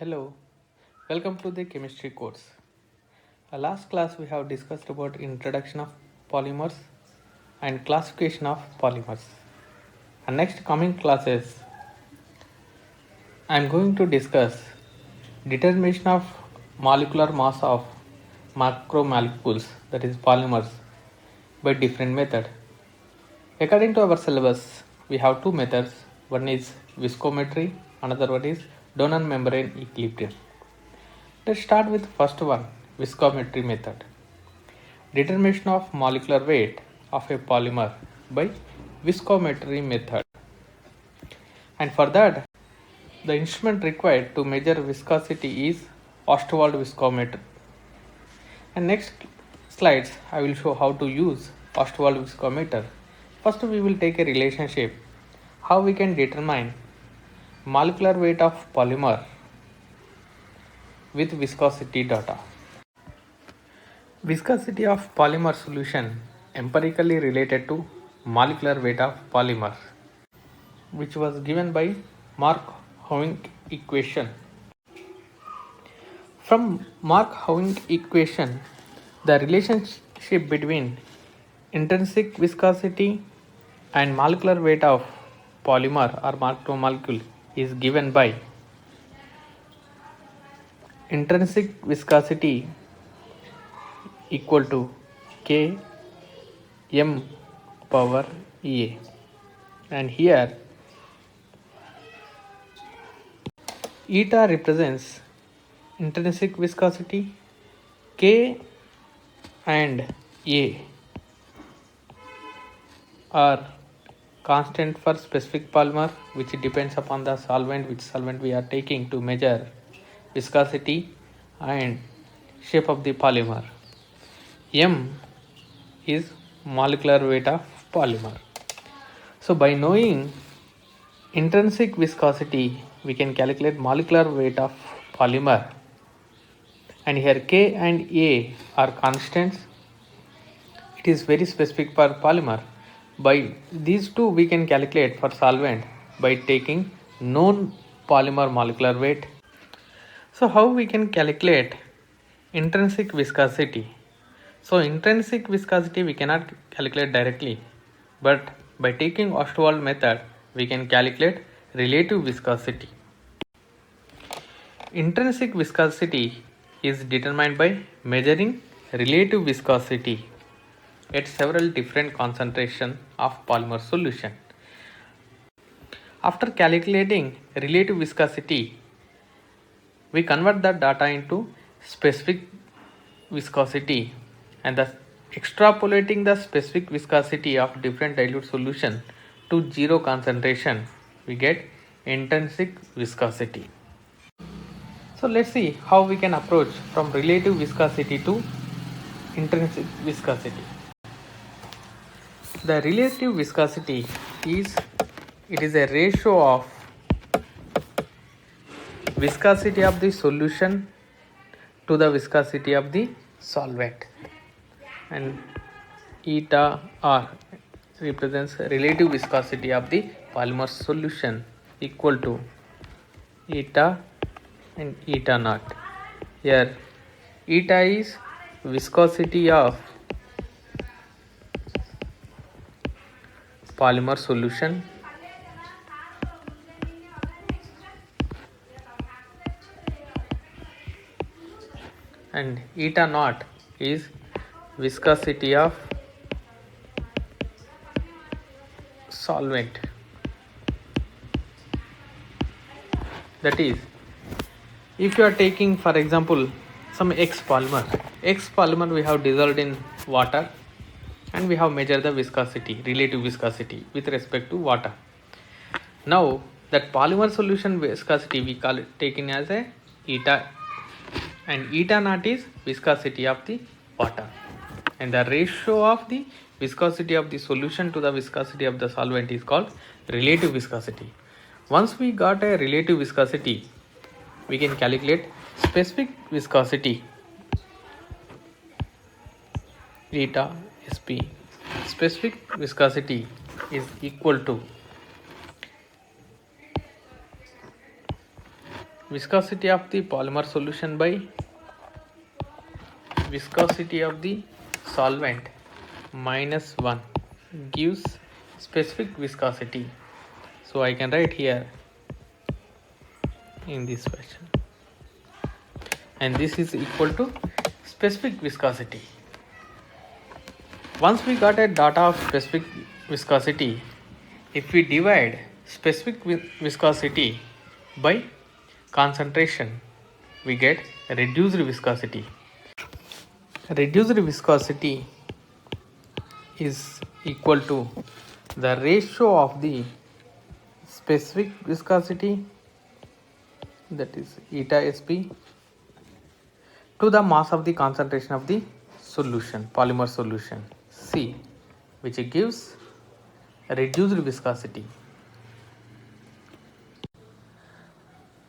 Hello, welcome to the chemistry course. Last class we have discussed about introduction of polymers and classification of polymers. And next coming classes I am going to discuss determination of molecular mass of macromolecules, that is polymers, by different method. According to our syllabus, we have two methods. One is viscometry, another one is Donan membrane equilibrium. Let's start with first one, viscometry method. Determination of molecular weight of a polymer by viscometry method. And for that, the instrument required to measure viscosity is Ostwald viscometer. And next slides, I will show how to use Ostwald viscometer. First, we will take a relationship how we can determine molecular weight of polymer with viscosity data. Viscosity of polymer solution empirically related to molecular weight of polymer, which was given by Mark-Howing equation. From Mark-Howing equation, the relationship between intrinsic viscosity and molecular weight of polymer or macromolecule is given by intrinsic viscosity equal to K m power A, and here eta represents intrinsic viscosity, K and A are constant for specific polymer, which depends upon the solvent, which solvent we are taking to measure viscosity and shape of the polymer. M is molecular weight of polymer. So by knowing intrinsic viscosity, we can calculate molecular weight of polymer, and here K and A are constants. It is very specific for polymer. By these two we can calculate for solvent by taking known polymer molecular weight. So how we can calculate intrinsic viscosity? So intrinsic viscosity we cannot calculate directly, but by taking Ostwald method we can calculate relative viscosity. Intrinsic viscosity is determined by measuring relative viscosity at several different concentration of polymer solution. After calculating relative viscosity, we convert the data into specific viscosity, and thus extrapolating the specific viscosity of different dilute solution to zero concentration, we get intrinsic viscosity. So let's see how we can approach from relative viscosity to intrinsic viscosity. The relative viscosity is a ratio of viscosity of the solution to the viscosity of the solvent, and eta R represents relative viscosity of the polymer solution equal to eta and eta naught. Here eta is viscosity of polymer solution, and eta naught is viscosity of solvent. That is, if you are taking for example some X polymer we have dissolved in water, and we have measured the viscosity, relative viscosity with respect to water. Now that polymer solution viscosity we call it taken as a eta, and eta naught is viscosity of the water, and the ratio of the viscosity of the solution to the viscosity of the solvent is called relative viscosity. Once we got a relative viscosity, we can calculate specific viscosity, eta Sp. Specific viscosity is equal to viscosity of the polymer solution by viscosity of the solvent minus 1 gives specific viscosity. So I can write here in this fashion, and this is equal to specific viscosity. Once we got a data of specific viscosity, if we divide specific viscosity by concentration, we get reduced viscosity. Reduced viscosity is equal to the ratio of the specific viscosity, that is eta Sp, to the mass of the concentration of the solution, polymer solution C, which gives reduced viscosity.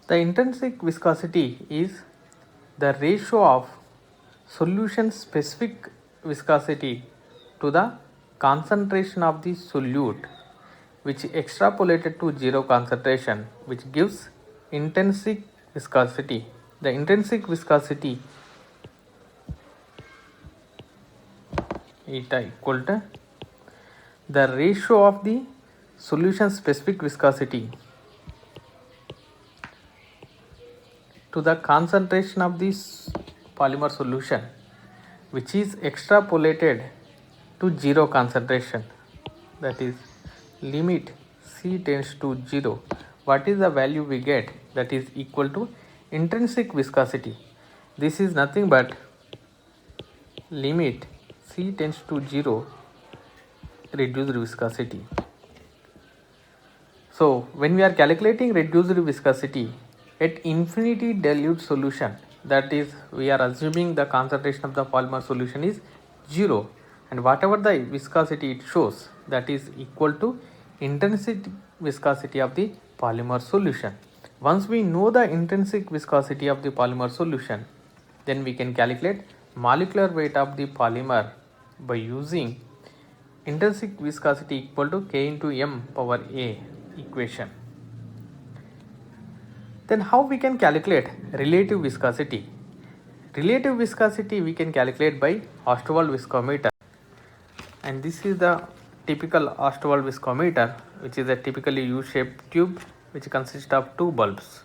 The intrinsic viscosity is the ratio of solution specific viscosity to the concentration of the solute, which extrapolated to zero concentration, which gives intrinsic viscosity. The intrinsic viscosity eta equal to the ratio of the solution specific viscosity to the concentration of this polymer solution, which is extrapolated to zero concentration, that is limit C tends to 0. What is the value we get? That is equal to intrinsic viscosity. This is nothing but limit C tends to 0 reduced viscosity. So when we are calculating reduced viscosity at infinity dilute solution, that is we are assuming the concentration of the polymer solution is 0, and whatever the viscosity it shows, that is equal to intrinsic viscosity of the polymer solution. Once we know the intrinsic viscosity of the polymer solution, then we can calculate molecular weight of the polymer by using intrinsic viscosity equal to K into M power A equation. Then how we can calculate relative viscosity? Relative viscosity we can calculate by Ostwald viscometer, and this is the typical Ostwald viscometer, which is a typically U-shaped tube which consists of two bulbs.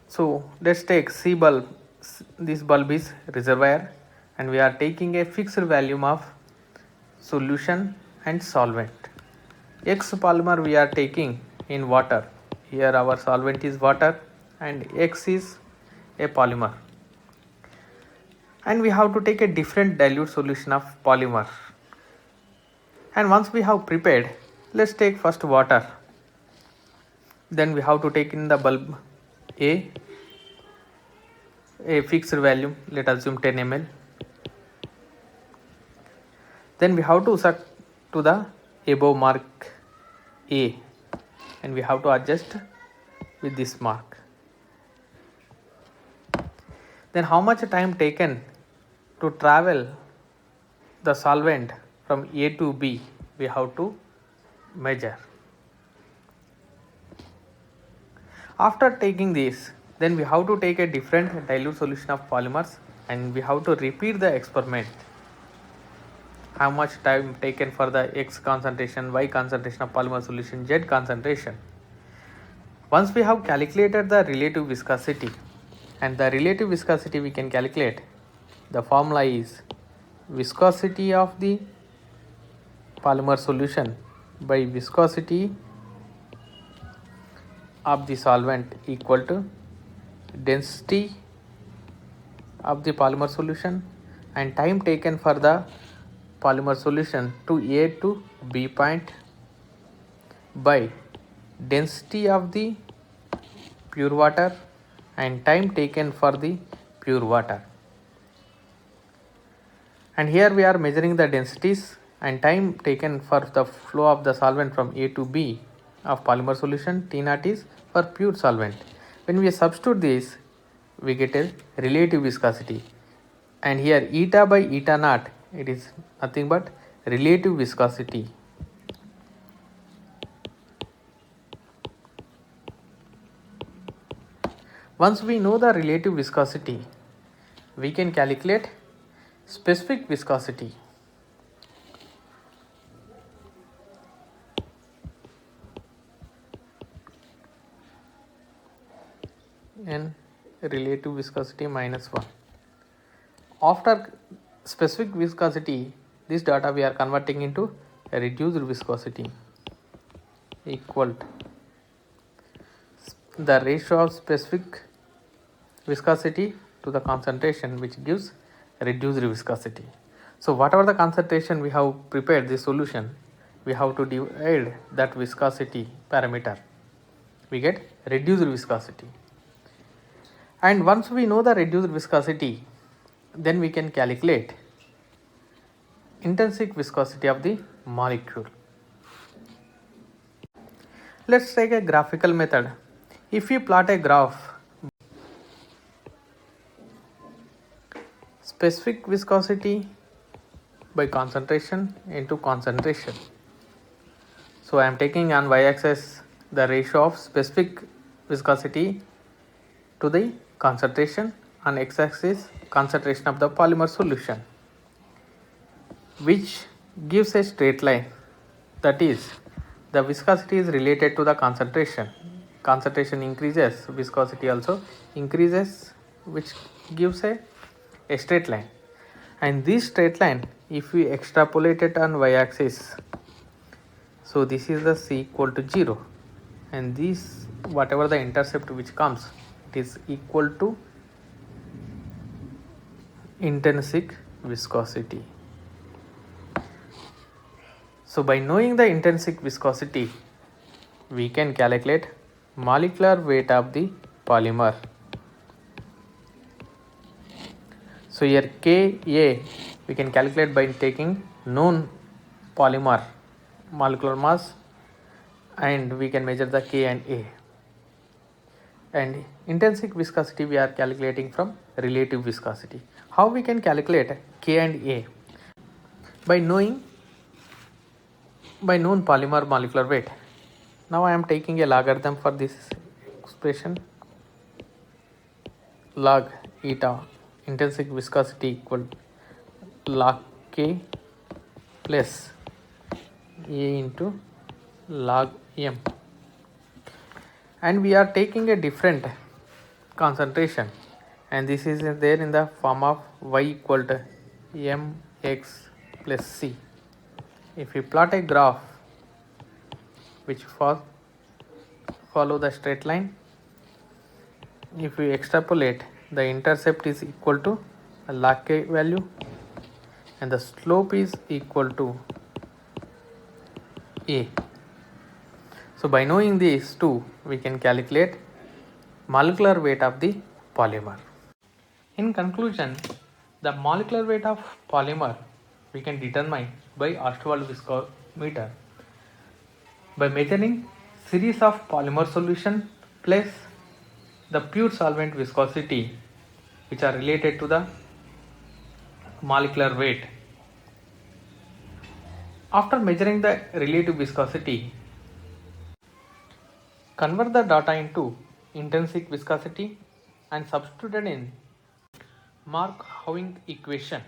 So let's take C bulb. This bulb is reservoir, and we are taking a fixed volume of solution and solvent. X polymer we are taking in water. Here our solvent is water and X is a polymer, and we have to take a different dilute solution of polymer. And once we have prepared, let's take first water. Then we have to take in the bulb A fixed volume, let us assume 10 ml. Then we have to suck to the above mark A, and we have to adjust with this mark. Then how much time taken to travel the solvent from A to B, we have to measure. After taking this, then we have to take a different dilute solution of polymers, and we have to repeat the experiment. How much time taken for the X concentration, Y concentration of polymer solution, Z concentration. Once we have calculated the relative viscosity, and the relative viscosity we can calculate, the formula is viscosity of the polymer solution by viscosity of the solvent equal to density of the polymer solution and time taken for the polymer solution to A to B point by density of the pure water and time taken for the pure water. And here we are measuring the densities and time taken for the flow of the solvent from A to B of polymer solution. T naught is for pure solvent. When we substitute this, we get a relative viscosity, and here eta by eta naught, it is nothing but relative viscosity. Once we know the relative viscosity, we can calculate specific viscosity. And relative viscosity minus 1. After specific viscosity, this data we are converting into a reduced viscosity equal to the ratio of specific viscosity to the concentration, which gives reduced viscosity. So whatever the concentration we have prepared this solution, we have to divide that viscosity parameter, we get reduced viscosity. And once we know the reduced viscosity, then we can calculate intrinsic viscosity of the molecule. Let's take a graphical method. If we plot a graph specific viscosity by concentration into concentration. So I am taking on y-axis the ratio of specific viscosity to the concentration, on x-axis concentration of the polymer solution, which gives a straight line, that is the viscosity is related to the concentration. Concentration increases, viscosity also increases, which gives a straight line. And this straight line, if we extrapolate it on y-axis, so this is the c equal to 0, and this whatever the intercept which comes, it is equal to intrinsic viscosity. So by knowing the intrinsic viscosity, we can calculate molecular weight of the polymer. So here Ka we can calculate by taking known polymer molecular mass, and we can measure the K and A. And intrinsic viscosity we are calculating from relative viscosity. How we can calculate K and A? By known polymer molecular weight. Now I am taking a logarithm for this expression. Log eta intrinsic viscosity equal log K plus A into log M, and we are taking a different concentration, and this is there in the form of y equal to mx plus c. If we plot a graph which follow the straight line, if we extrapolate, the intercept is equal to a log k value and the slope is equal to a. So by knowing these two, we can calculate molecular weight of the polymer. In conclusion, the molecular weight of polymer we can determine by Ostwald viscometer by measuring series of polymer solution plus the pure solvent viscosity, which are related to the molecular weight. After measuring the relative viscosity, convert the data into intrinsic viscosity and substituted in Mark-Howing equation.